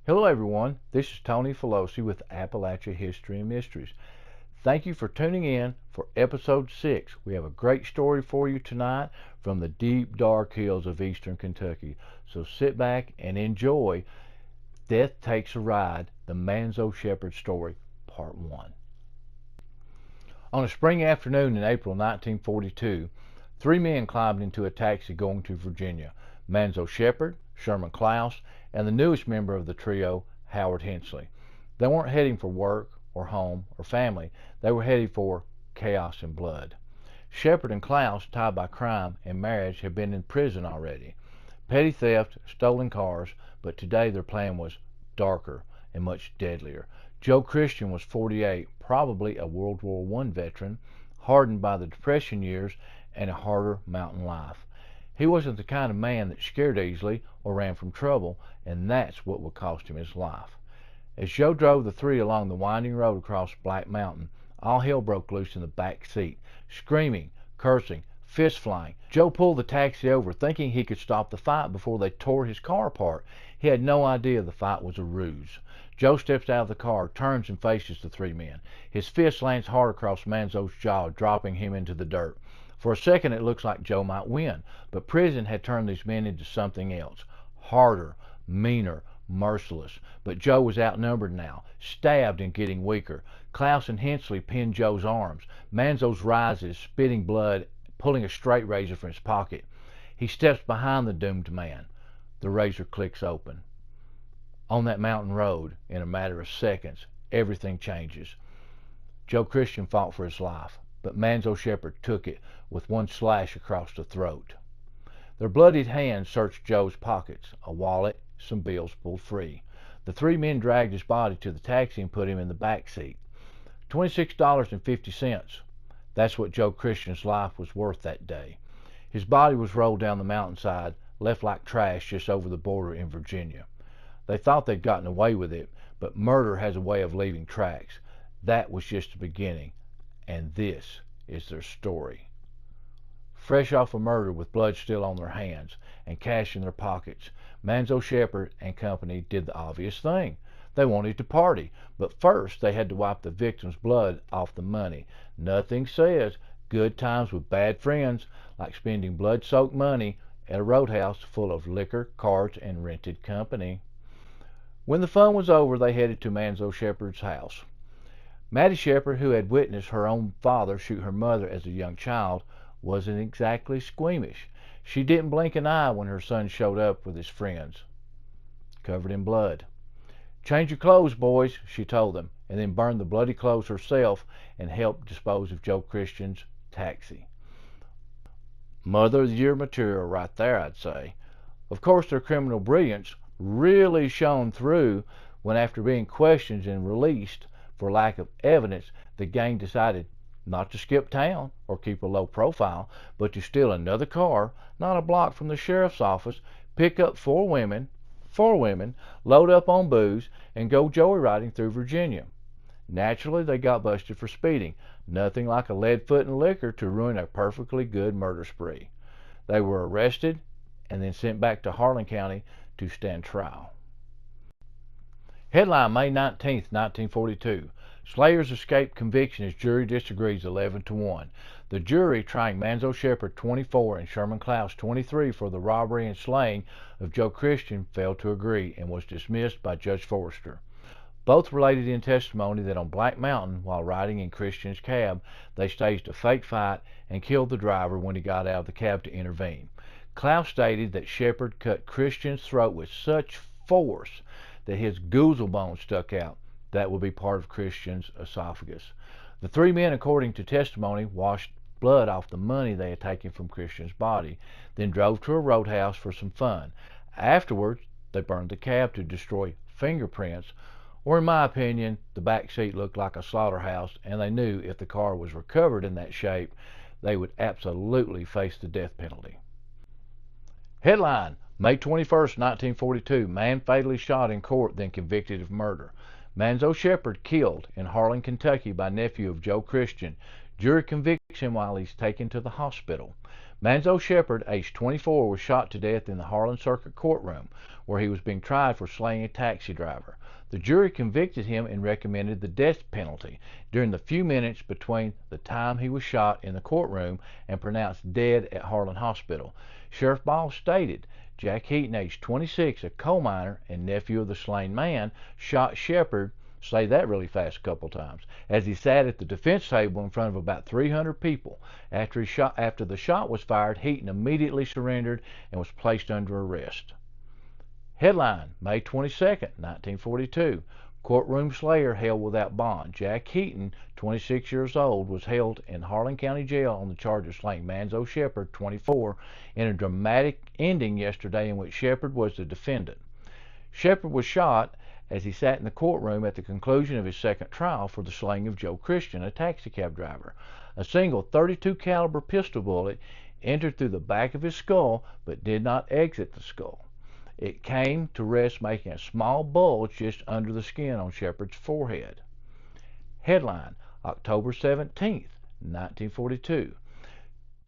Hello everyone, this is Tony Filosi with Appalachia History and Mysteries. Thank you for tuning in for episode 6. We have a great story for you tonight from the deep dark hills of eastern Kentucky. So sit back and enjoy Death Takes a Ride, the Manzo Shepherd story, part 1. On a spring afternoon in April 1942, 3 men climbed into a taxi going to Virginia. Manzo Shepherd, Sherman Clouse, and the newest member of the trio, Howard Hensley. They weren't heading for work or home or family. They were heading for chaos and blood. Shepherd and Clouse, tied by crime and marriage, had been in prison already. Petty theft, stolen cars, but today their plan was darker and much deadlier. Joe Christian was 48, probably a World War I veteran, hardened by the Depression years and a harder mountain life. He wasn't the kind of man that scared easily or ran from trouble, and that's what would cost him his life. As Joe drove the three along the winding road across Black Mountain, all hell broke loose in the back seat. Screaming, cursing, fists flying. Joe pulled the taxi over, thinking he could stop the fight before they tore his car apart. He had no idea the fight was a ruse. Joe steps out of the car, turns and faces the 3 men. His fist lands hard across Manzo's jaw, dropping him into the dirt. For a second it looks like Joe might win, but prison had turned these men into something else. Harder, meaner, merciless. But Joe was outnumbered now, stabbed and getting weaker. Clouse and Hensley pinned Joe's arms. Manzo's rises, spitting blood, pulling a straight razor from his pocket. He steps behind the doomed man. The razor clicks open. On that mountain road, in a matter of seconds, everything changes. Joe Christian fought for his life, but Manzo Shepherd took it with one slash across the throat. Their bloodied hands searched Joe's pockets, a wallet, some bills pulled free. The 3 men dragged his body to the taxi and put him in the back seat. $26.50. That's what Joe Christian's life was worth that day. His body was rolled down the mountainside, left like trash just over the border in Virginia. They thought they'd gotten away with it, but murder has a way of leaving tracks. That was just the beginning, and this is their story. Fresh off a murder with blood still on their hands and cash in their pockets, Manzo Shepherd and company did the obvious thing. They wanted to party, but first they had to wipe the victim's blood off the money. Nothing says good times with bad friends like spending blood-soaked money at a roadhouse full of liquor, cards, and rented company. When the fun was over, they headed to Manzo Shepherd's house. Mattie Shepherd, who had witnessed her own father shoot her mother as a young child, wasn't exactly squeamish. She didn't blink an eye when her son showed up with his friends, covered in blood. "Change your clothes, boys," she told them, and then burned the bloody clothes herself and helped dispose of Joe Christian's taxi. Mother of the Year material right there, I'd say. Of course, their criminal brilliance really shone through when, after being questioned and released for lack of evidence, the gang decided not to skip town or keep a low profile, but to steal another car, not a block from the sheriff's office, pick up four women, load up on booze, and go joyriding through Virginia. Naturally, they got busted for speeding. Nothing like a lead foot in liquor to ruin a perfectly good murder spree. They were arrested and then sent back to Harlan County to stand trial. Headline, May 19, 1942. Slayers escape conviction as jury disagrees 11-1. The jury, trying Manzo Shepherd 24 and Sherman Clouse 23 for the robbery and slaying of Joe Christian, failed to agree and was dismissed by Judge Forrester. Both related in testimony that on Black Mountain, while riding in Christian's cab, they staged a fake fight and killed the driver when he got out of the cab to intervene. Clouse stated that Shepherd cut Christian's throat with such force that his goozle bone stuck out. That would be part of Christian's esophagus. The 3 men, according to testimony, washed blood off the money they had taken from Christian's body, then drove to a roadhouse for some fun. Afterwards, they burned the cab to destroy fingerprints, or in my opinion, the back seat looked like a slaughterhouse, and they knew if the car was recovered in that shape, they would absolutely face the death penalty. Headline, May 21, 1942. Man fatally shot in court, then convicted of murder. Manzo Shepherd killed in Harlan, Kentucky by nephew of Joe Christian. Jury convicts him while he's taken to the hospital. Manzo Shepherd, age 24, was shot to death in the Harlan Circuit Courtroom, where he was being tried for slaying a taxi driver. The jury convicted him and recommended the death penalty during the few minutes between the time he was shot in the courtroom and pronounced dead at Harlan Hospital. Sheriff Ball stated, Jack Heaton, age 26, a coal miner and nephew of the slain man, shot Shepherd, say that really fast a couple times, as he sat at the defense table in front of about 300 people. After the shot was fired, Heaton immediately surrendered and was placed under arrest. Headline, May 22, 1942. Courtroom slayer held without bond. Jack Heaton, 26 years old, was held in Harlan County Jail on the charge of slaying Manzo Shepherd, 24, in a dramatic ending yesterday in which Shepherd was the defendant. Shepherd was shot as he sat in the courtroom at the conclusion of his second trial for the slaying of Joe Christian, a taxicab driver. A single .32 caliber pistol bullet entered through the back of his skull but did not exit the skull. It came to rest, making a small bulge just under the skin on Shepherd's forehead. Headline, October 17, 1942.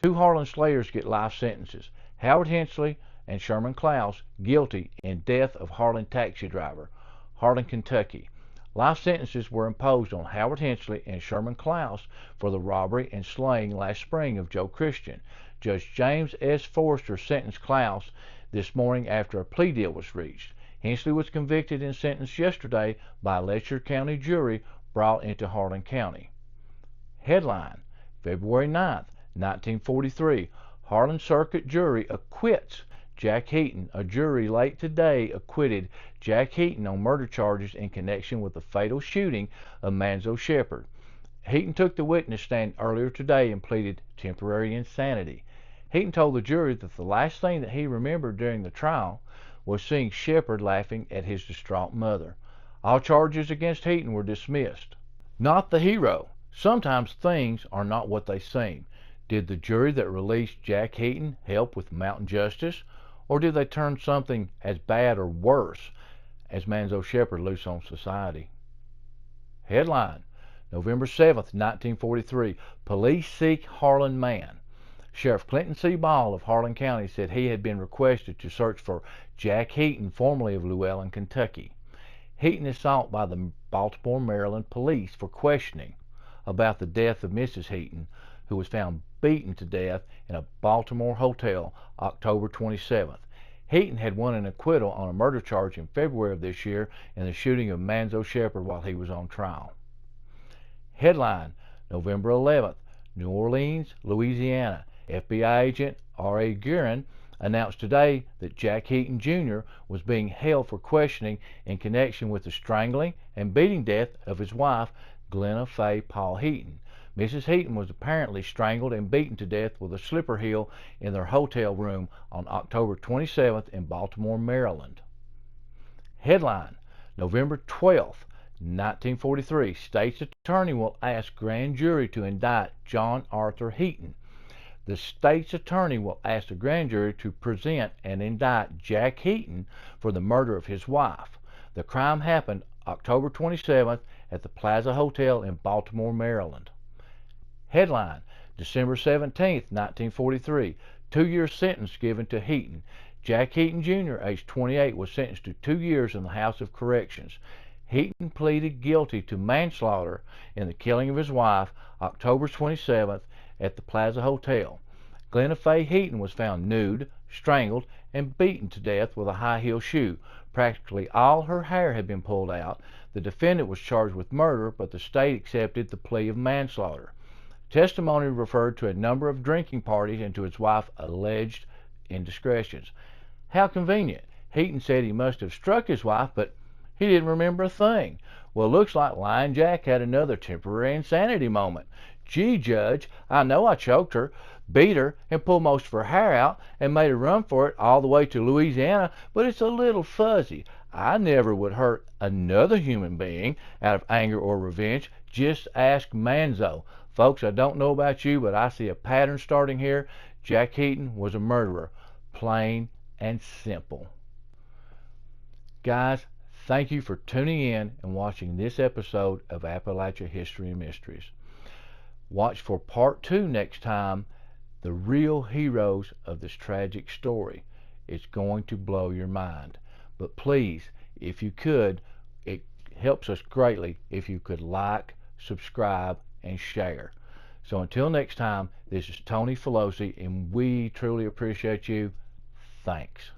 Two Harlan slayers get life sentences. Howard Hensley and Sherman Clouse guilty in death of Harlan taxi driver. Harlan, Kentucky. Life sentences were imposed on Howard Hensley and Sherman Clouse for the robbery and slaying last spring of Joe Christian. Judge James S. Forrester sentenced Clouse this morning after a plea deal was reached. Hensley was convicted and sentenced yesterday by a Letcher County jury brought into Harlan County. Headline, February 9, 1943. Harlan Circuit jury acquits Jack Heaton. A jury late today acquitted Jack Heaton on murder charges in connection with the fatal shooting of Manzo Shepherd. Heaton took the witness stand earlier today and pleaded temporary insanity. Heaton told the jury that the last thing that he remembered during the trial was seeing Shepherd laughing at his distraught mother. All charges against Heaton were dismissed. Not the hero. Sometimes things are not what they seem. Did the jury that released Jack Heaton help with mountain justice, or did they turn something as bad or worse as Manzo Shepherd loose on society? Headline, November 7, 1943. Police seek Harlan man. Sheriff Clinton C. Ball of Harlan County said he had been requested to search for Jack Heaton, formerly of Llewellyn, Kentucky. Heaton is sought by the Baltimore, Maryland police for questioning about the death of Mrs. Heaton, who was found beaten to death in a Baltimore hotel October 27th. Heaton had won an acquittal on a murder charge in February of this year in the shooting of Manzo Shepherd while he was on trial. Headline, November 11th. New Orleans, Louisiana. FBI agent R.A. Guerin announced today that Jack Heaton Jr. was being held for questioning in connection with the strangling and beating death of his wife, Glenna Faye Paul Heaton. Mrs. Heaton was apparently strangled and beaten to death with a slipper heel in their hotel room on October 27th in Baltimore, Maryland. Headline, November 12th, 1943. State's attorney will ask grand jury to indict John Arthur Heaton. The state's attorney will ask the grand jury to present and indict Jack Heaton for the murder of his wife. The crime happened October 27th at the Plaza Hotel in Baltimore, Maryland. Headline, December 17th, 1943. 2-year sentence given to Heaton. Jack Heaton Jr., age 28, was sentenced to 2 years in the House of Corrections. Heaton pleaded guilty to manslaughter in the killing of his wife October 27th at the Plaza Hotel. Glenna Faye Heaton was found nude, strangled, and beaten to death with a high-heel shoe. Practically all her hair had been pulled out. The defendant was charged with murder, but the state accepted the plea of manslaughter. Testimony referred to a number of drinking parties and to his wife's alleged indiscretions. How convenient. Heaton said he must have struck his wife, but he didn't remember a thing. Well, looks like Lion Jack had another temporary insanity moment. Gee, Judge, I know I choked her, beat her, and pulled most of her hair out, and made her run for it all the way to Louisiana, but it's a little fuzzy. I never would hurt another human being out of anger or revenge. Just ask Manzo. Folks, I don't know about you, but I see a pattern starting here. Jack Heaton was a murderer. Plain and simple. Guys, thank you for tuning in and watching this episode of Appalachia History and Mysteries. Watch for part 2 next time the real heroes of this tragic story. It's going to blow your mind. But please, if you could, it helps us greatly if you could like, subscribe, and share. So until next time, this is Tony Filosi, and we truly appreciate you. Thanks.